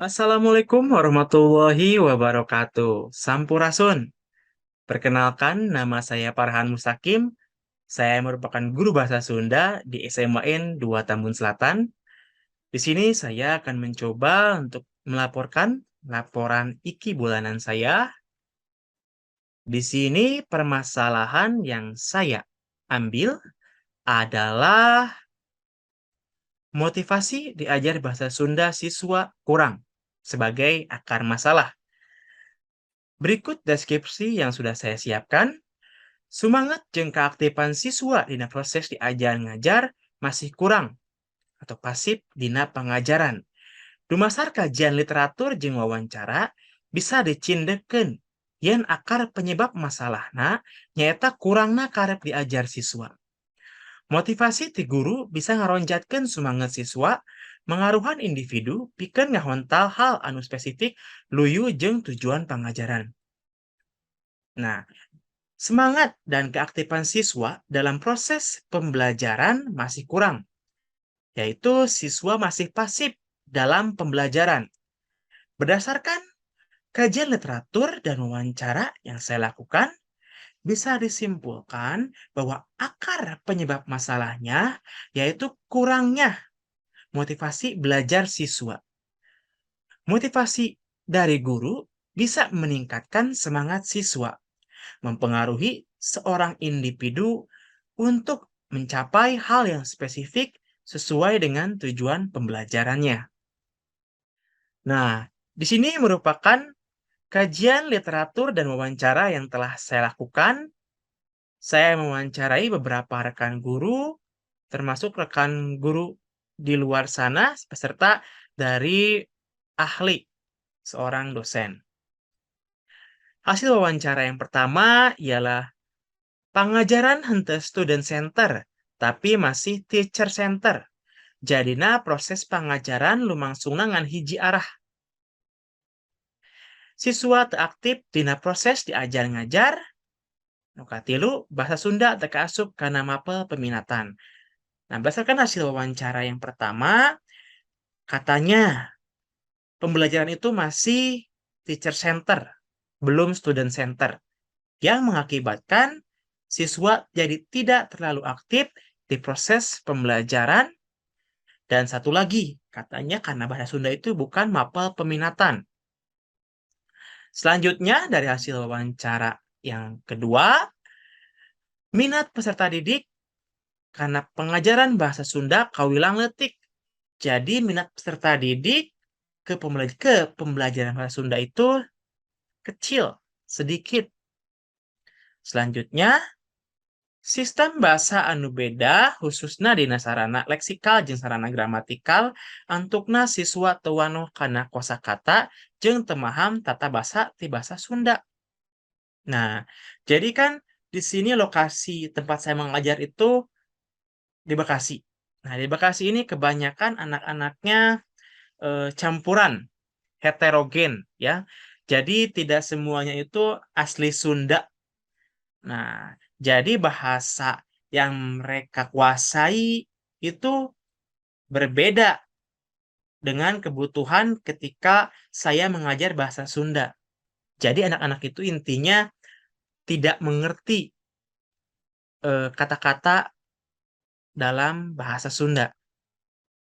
Assalamualaikum warahmatullahi wabarakatuh. Sampurasun. Perkenalkan, nama saya Farhan Mustakim. Saya merupakan guru bahasa Sunda di SMAN 2 Tambun Selatan. Di sini saya akan mencoba untuk melaporkan laporan IKI bulanan saya. Di sini permasalahan yang saya ambil adalah motivasi diajar bahasa Sunda siswa kurang sebagai akar masalah. Berikut deskripsi yang sudah saya siapkan. Semangat jeung keaktifan siswa dina proses diajar ngajar masih kurang atau pasif dina pengajaran. Dumasar kajian literatur jeung wawancara bisa dicindekeun yen akar penyebab masalahna nyaeta kurangna karep diajar siswa. Motivasi ti guru bisa ngaronjatkeun semangat siswa mengaruhan individu pikeun ngahontal hal anu spesifik luyu jeung tujuan pengajaran. Nah, semangat dan keaktifan siswa dalam proses pembelajaran masih kurang, yaitu siswa masih pasif dalam pembelajaran. Berdasarkan kajian literatur dan wawancara yang saya lakukan, bisa disimpulkan bahwa akar penyebab masalahnya yaitu kurangnya motivasi belajar siswa. Motivasi dari guru bisa meningkatkan semangat siswa, mempengaruhi seorang individu untuk mencapai hal yang spesifik sesuai dengan tujuan pembelajarannya. Nah, di sini merupakan kajian literatur dan wawancara yang telah saya lakukan. Saya mewawancarai beberapa rekan guru, termasuk rekan guru di luar sana, peserta dari ahli, seorang dosen. Hasil wawancara yang pertama ialah pengajaran henteu student center, tapi masih teacher center. Jadina proses pengajaran lumangsungna ngan hiji arah. Siswa teu aktif dina proses diajar ngajar. Nu katilu, bahasa Sunda teu kaasup kana mapel peminatan. Nah, berdasarkan hasil wawancara yang pertama, katanya pembelajaran itu masih teacher center, belum student center, yang mengakibatkan siswa jadi tidak terlalu aktif di proses pembelajaran. Dan satu lagi, katanya karena bahasa Sunda itu bukan mapel peminatan. Selanjutnya, dari hasil wawancara yang kedua, minat peserta didik karena pengajaran bahasa Sunda kawilang leutik. Jadi minat peserta didik ke pembelajaran bahasa Sunda itu kecil, sedikit. Selanjutnya, sistem bahasa anu beda khususna dina sarana leksikal jeung sarana gramatikal antukna siswa teu wanoh kana kosakata jeung teu maham tata basa ti basa Sunda. Nah, jadi kan di sini lokasi tempat saya mengajar itu di Bekasi. Nah, di Bekasi ini kebanyakan anak-anaknya campuran, heterogen ya. Jadi tidak semuanya itu asli Sunda. Nah, jadi bahasa yang mereka kuasai itu berbeda dengan kebutuhan ketika saya mengajar bahasa Sunda. Jadi anak-anak itu intinya tidak mengerti kata-kata dalam bahasa Sunda.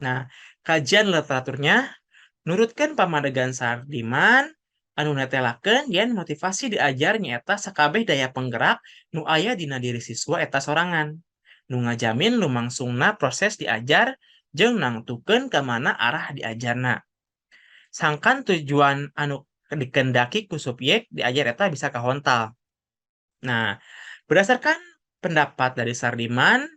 Nah, kajian literaturnya nurutkeun pamadegan Sardiman anu netelakeun yen motivasi diajar nyaeta sakabeh daya penggerak nu aya dina diri siswa eta sorangan, nu ngajamin lumangsungna proses diajar jeung nangtukeun ka mana arah diajarna. Sangkan tujuan anu dikendaki ku subyek diajar eta bisa kahontal. Nah, berdasarkan pendapat dari Sardiman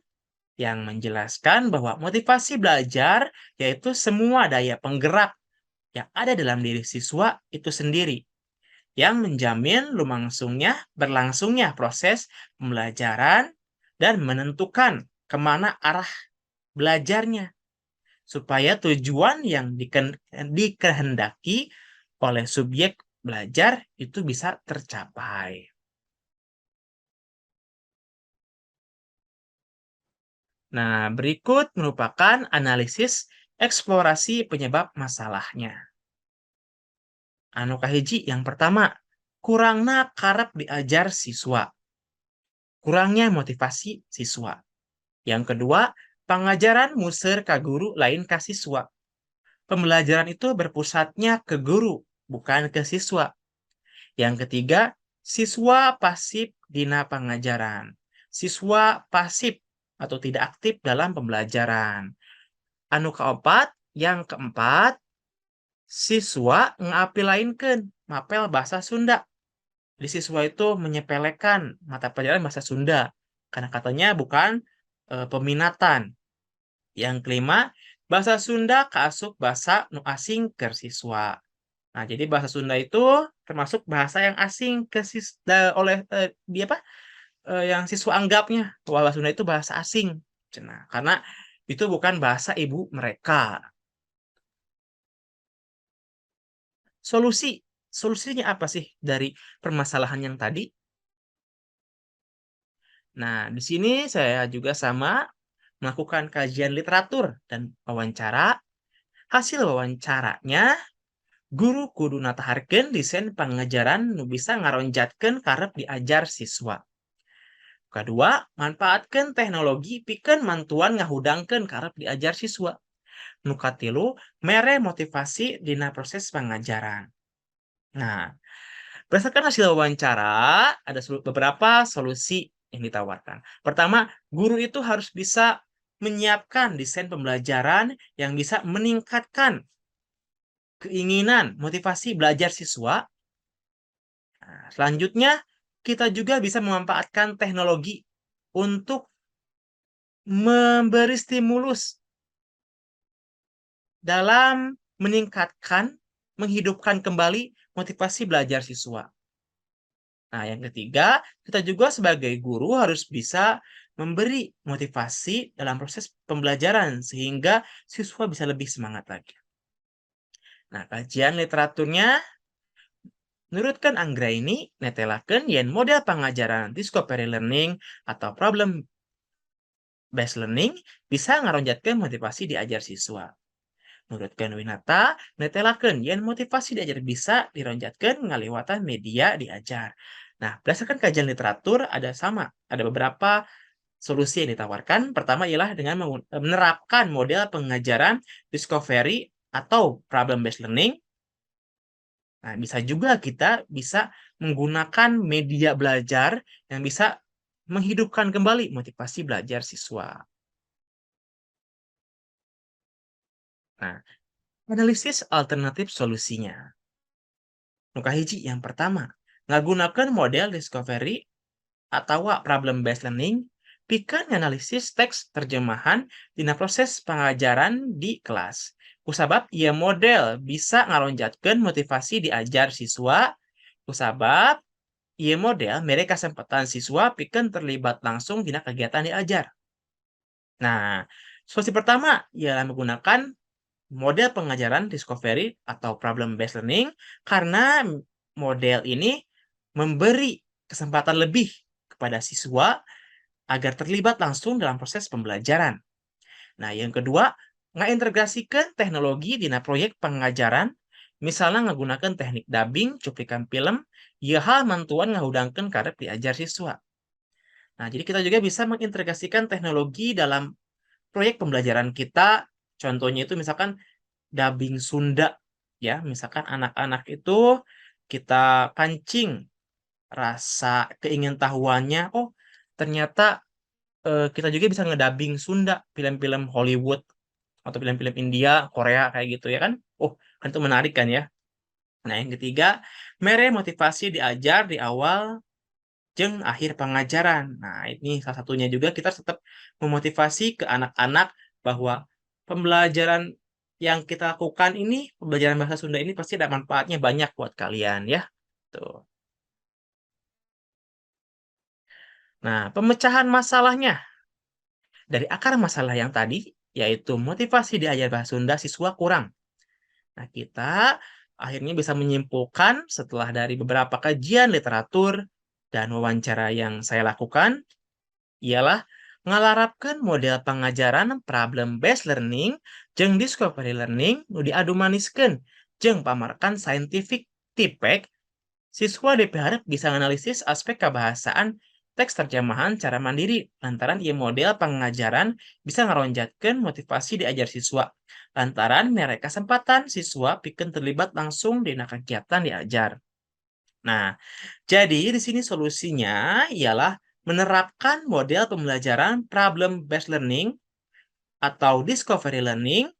yang menjelaskan bahwa motivasi belajar yaitu semua daya penggerak yang ada dalam diri siswa itu sendiri yang menjamin berlangsungnya proses pembelajaran dan menentukan kemana arah belajarnya supaya tujuan yang dikehendaki oleh subjek belajar itu bisa tercapai. Nah, berikut merupakan analisis eksplorasi penyebab masalahnya. Anu kahiji yang pertama, kurangna karep diajar siswa. Kurangnya motivasi siswa. Yang kedua, pengajaran museur ka guru lain ka siswa. Pembelajaran itu berpusatnya ke guru, bukan ke siswa. Yang ketiga, siswa pasif dina pengajaran. Siswa pasif atau tidak aktif dalam pembelajaran. Anu keempat, yang keempat, siswa ngapilainkeun mapel bahasa Sunda. Di siswa itu menyepelekan mata pelajaran bahasa Sunda karena katanya bukan peminatan. Yang kelima, bahasa Sunda kaasup bahasa nu asing ke siswa. Nah, jadi bahasa Sunda itu termasuk bahasa yang asing ke oleh dia apa? Yang siswa anggapnya bahwa bahasa Sunda itu bahasa asing. Nah, karena itu bukan bahasa ibu mereka. Solusi, solusinya apa sih dari permasalahan yang tadi? Nah, di sini saya juga sama melakukan kajian literatur dan wawancara. Hasil wawancaranya, guru kudu nataharkeun desain pengajaran nu bisa ngaronjatkeun karep diajar siswa. Kedua, manfaatkan teknologi pikeun mantuan ngahudangkeun karep diajar siswa. Nu katilu, mere motivasi dina proses pengajaran. Nah, berdasarkan hasil wawancara, ada beberapa solusi yang ditawarkan. Pertama, guru itu harus bisa menyiapkan desain pembelajaran yang bisa meningkatkan keinginan, motivasi belajar siswa. Nah, selanjutnya, kita juga bisa memanfaatkan teknologi untuk memberi stimulus dalam meningkatkan, menghidupkan kembali motivasi belajar siswa. Nah, yang ketiga, kita juga sebagai guru harus bisa memberi motivasi dalam proses pembelajaran sehingga siswa bisa lebih semangat lagi. Nah, kajian literaturnya menurutkan Anggraini netelakeun yen model pengajaran discovery learning atau problem based learning bisa ngaronjatkeun motivasi diajar siswa. Menurutkan Winata, netelakeun yen motivasi diajar bisa dironjatkeun ngaliwatan media diajar. Nah, berdasarkan kajian literatur ada beberapa solusi yang ditawarkan. Pertama ialah dengan menerapkan model pengajaran discovery atau problem based learning. Nah, bisa juga kita bisa menggunakan media belajar yang bisa menghidupkan kembali motivasi belajar siswa. Nah, analisis alternatif solusinya. Nu hiji yang pertama, ngagunakeun model discovery atau problem based learning pikeun analisis teks terjemahan dina proses pengajaran di kelas. Kusabab ieu model bisa ngaronjatkeun motivasi diajar siswa, kusabab ieu model mere kasempatan siswa pikeun terlibat langsung dina kegiatan diajar. Nah, solusi pertama ialah menggunakan model pengajaran discovery atau problem based learning karena model ini memberi kesempatan lebih kepada siswa agar terlibat langsung dalam proses pembelajaran. Nah, yang kedua, ngaintegrasikan teknologi dina proyek pengajaran, misalnya menggunakan teknik dubbing, cuplikan film, ieu hal mantuan ngahudangkeun karep diajar siswa. Nah, jadi kita juga bisa mengintegrasikan teknologi dalam proyek pembelajaran kita. Contohnya itu misalkan dubbing Sunda, ya. Misalkan anak-anak itu kita pancing rasa keingintahuannya, oh ternyata kita juga bisa ngedubbing Sunda, film-film Hollywood atau film-film India, Korea kayak gitu ya kan. Oh, kan itu menarik kan ya. Nah, yang ketiga, mere motivasi diajar di awal jeung akhir pengajaran. Nah, ini salah satunya juga kita tetap memotivasi ke anak-anak bahwa pembelajaran yang kita lakukan ini, pembelajaran bahasa Sunda ini pasti ada manfaatnya banyak buat kalian ya. Tuh. Nah, pemecahan masalahnya dari akar masalah yang tadi, yaitu motivasi diajar bahasa Sunda siswa kurang. Nah, kita akhirnya bisa menyimpulkan setelah dari beberapa kajian literatur dan wawancara yang saya lakukan, ialah ngalarapkeun model pengajaran problem based learning jeung discovery learning nu diadu maniskeun jeung pamarkan saintifik tipek, siswa diharap bisa menganalisis aspek kebahasaan teks terjemahan cara mandiri lantaran ieu model pengajaran bisa ngaronjatkeun motivasi diajar siswa. Lantaran mere kesempatan siswa pikeun terlibat langsung dina kegiatan diajar. Nah, jadi di sini solusinya ialah menerapkan model pembelajaran problem based learning atau discovery learning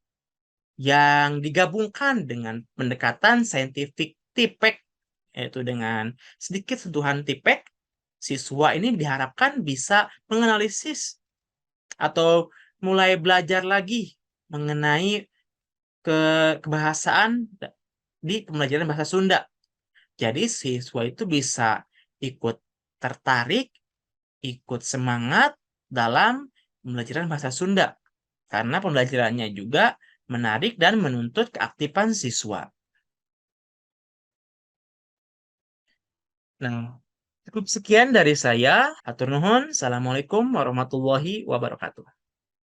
yang digabungkan dengan pendekatan scientific tipek, yaitu dengan sedikit sentuhan tipek, siswa ini diharapkan bisa menganalisis atau mulai belajar lagi mengenai kebahasaan di pembelajaran bahasa Sunda. Jadi siswa itu bisa ikut tertarik, ikut semangat dalam pembelajaran bahasa Sunda. Karena pembelajarannya juga menarik dan menuntut keaktifan siswa. Nah, cukup sekian dari saya. Hatur nuhun. Assalamualaikum warahmatullahi wabarakatuh.